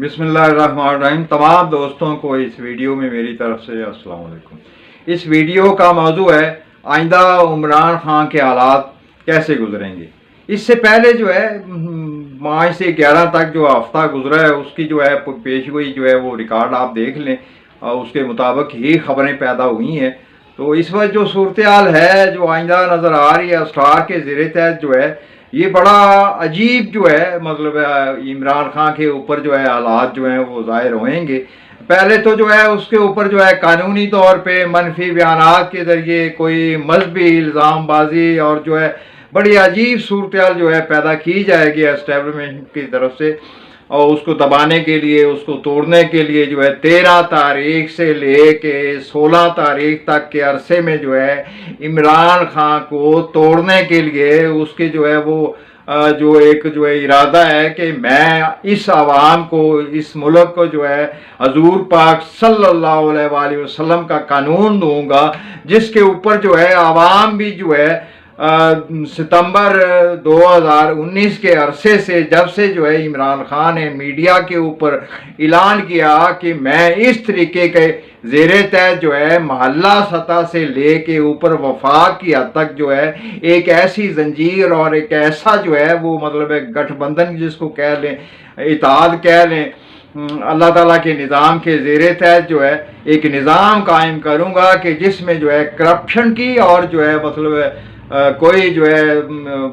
बिस्मिल्लाहिर्रहमानिर्रहीम। तमाम दोस्तों को इस वीडियो में मेरी तरफ से अस्सलाम वालेकुम। इस वीडियो का मौजू है आइंदा इमरान खान के हालात कैसे गुजरेंगे। इससे पहले जो है 5 से 11 तक जो हफ्ता गुजरा है उसकी जो है पेशगोई जो है वो रिकॉर्ड आप देख लें और उसके मुताबिक ही खबरें पैदा हुई हैं। तो इस वक्त जो सूरत हाल है जो आइंदा नज़र आ रही है स्टार के ज़ेरे तहत जो है ये बड़ा अजीब जो है मतलब इमरान खान के ऊपर जो है हालात जो हैं वो ज़ाहिर होंगे। पहले तो जो है उसके ऊपर जो है कानूनी तौर पे मनफी बयानात के ज़रिए कोई मजहबी इल्ज़ामबाजी और जो है बड़ी अजीब सूरत हाल जो है पैदा की जाएगी एस्टेब्लिशमेंट की तरफ से, और उसको दबाने के लिए उसको तोड़ने के लिए जो है 13 तारीख से लेके 16 तारीख तक के अरसे में जो है इमरान खान को तोड़ने के लिए उसके जो है वो जो एक जो है इरादा है कि मैं इस आवाम को इस मुल्क को जो है हजूर पाक सल्लल्लाहु अलैहि वसल्लम का कानून दूंगा जिसके ऊपर जो है आवाम भी जो है सितंबर 2019 के अरसे से जब से जो है इमरान खान ने मीडिया के ऊपर ऐलान किया कि मैं इस तरीके के ज़ेरे तहत जो है महल्ला सतह से लेके ऊपर वफाक की हद तक जो है एक ऐसी जंजीर और एक ऐसा जो है वो मतलब एक गठबंधन जिसको कह लें इत्तेहाद कह लें अल्लाह ताला के निज़ाम के ज़ेरे तहत जो है एक निज़ाम कायम करूँगा कि जिसमें जो है करप्शन की और जो है मतलब कोई जो है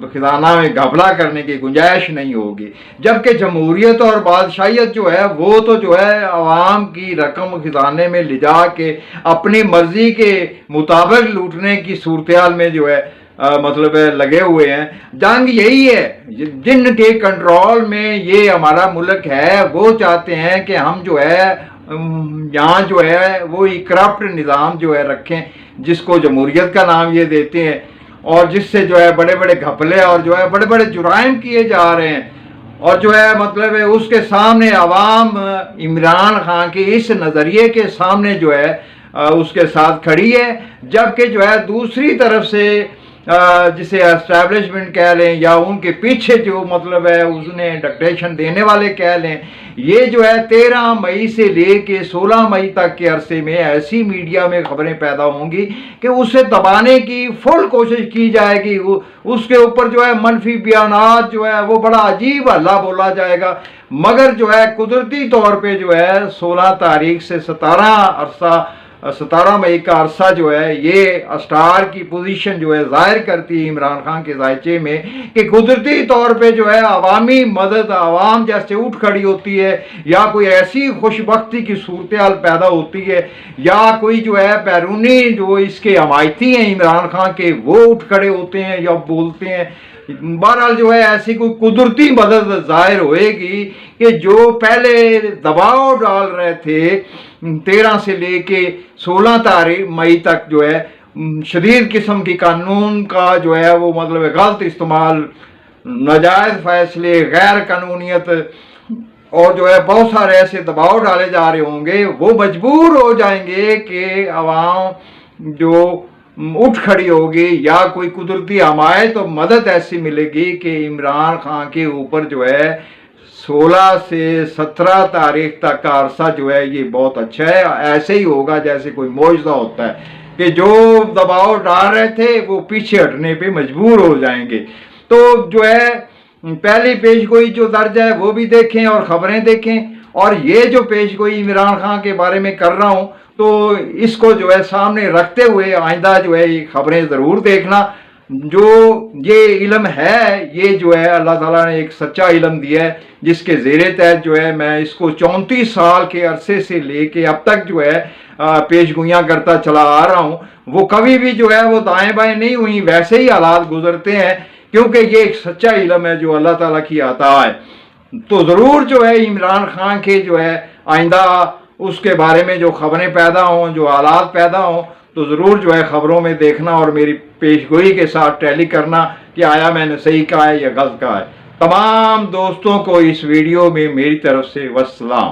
खजाना में घपला करने की गुंजाइश नहीं होगी। जबकि जमहूरियत और बादशाहियत जो है वो तो जो है आवाम की रकम खजाने में ले जा के अपनी मर्जी के मुताबिक लूटने की सूरत हाल में जो है मतलब लगे हुए हैं। जंग यही है जिनके कंट्रोल में ये हमारा मुल्क है, वो चाहते हैं कि हम जो है यहाँ जो है वो करप्ट निज़ाम जो है रखें जिसको जमहूरियत का नाम ये देते हैं, और जिससे जो है बड़े बड़े घपले और जो है बड़े बड़े जुराइम किए जा रहे हैं। और जो है मतलब है उसके सामने अवाम इमरान खान के इस नज़रिए के सामने जो है उसके साथ खड़ी है। जबकि जो है दूसरी तरफ से जिसे एस्टैब्लिशमेंट कह लें या उनके पीछे जो मतलब है उसने डिक्टेशन देने वाले कह लें, ये जो है 13 मई से लेके 16 मई तक के अरसे में ऐसी मीडिया में खबरें पैदा होंगी कि उसे दबाने की फुल कोशिश की जाएगी। उसके ऊपर जो है मनफी बयानात जो है वो बड़ा अजीब हल्ला बोला जाएगा। मगर जो है कुदरती तौर पे जो है 16 तारीख से 17 मई का अरसा जो है ये स्टार की पोजीशन जो है जाहिर करती है इमरान खान के जायचे में कि कुदरती तौर पे जो है अवामी मदद आवाम जैसे उठ खड़ी होती है या कोई ऐसी खुशबख्ती की सूरत हाल पैदा होती है या कोई जो है बैरूनी जो इसके हमायती हैं इमरान खान के वो उठ खड़े होते हैं या बोलते हैं। बहरहाल जो है ऐसी कोई कुदरती मदद जाहिर होएगी कि जो पहले दबाव डाल रहे थे 13 से लेके 16 तारीख मई तक जो है शदीद किस्म की कानून का जो है वो मतलब गलत इस्तेमाल, नाजायज़ फैसले, गैर कानूनियत और जो है बहुत सारे ऐसे दबाव डाले जा रहे होंगे, वो मजबूर हो जाएंगे कि आवाम जो उठ खड़ी होगी या कोई कुदरती हमायत तो मदद ऐसी मिलेगी कि इमरान खान के ऊपर जो है 16 से 17 तारीख तक का अरसा जो है ये बहुत अच्छा है। ऐसे ही होगा जैसे कोई मौजज़ा होता है कि जो दबाव डाल रहे थे वो पीछे हटने पे मजबूर हो जाएंगे। तो जो है पहली पेशगोई जो दर्ज है वो भी देखें और ख़बरें देखें, और ये जो पेशगोई इमरान खान के बारे में कर रहा हूँ तो इसको जो है सामने रखते हुए आइंदा जो है ये खबरें ज़रूर देखना। जो ये इल्म है ये जो है अल्लाह ताला ने एक सच्चा इल्म दिया है जिसके ज़ेरे तहत जो है मैं इसको 34 साल के अरसे से लेके अब तक जो है पेशगोइयाँ करता चला आ रहा हूँ। वो कभी भी जो है वो दाएं बाएं नहीं हुई, वैसे ही हालात गुजरते हैं क्योंकि ये एक सच्चा इल्म है जो अल्लाह ताला की अता है। तो ज़रूर जो है इमरान खान के जो है आइंदा उसके बारे में जो खबरें पैदा हों, जो हालात पैदा हों, तो ज़रूर जो है ख़बरों में देखना और मेरी पेशगोई के साथ टैली करना कि आया मैंने सही कहा है या गलत कहा है। तमाम दोस्तों को इस वीडियो में मेरी तरफ से वस्सलाम।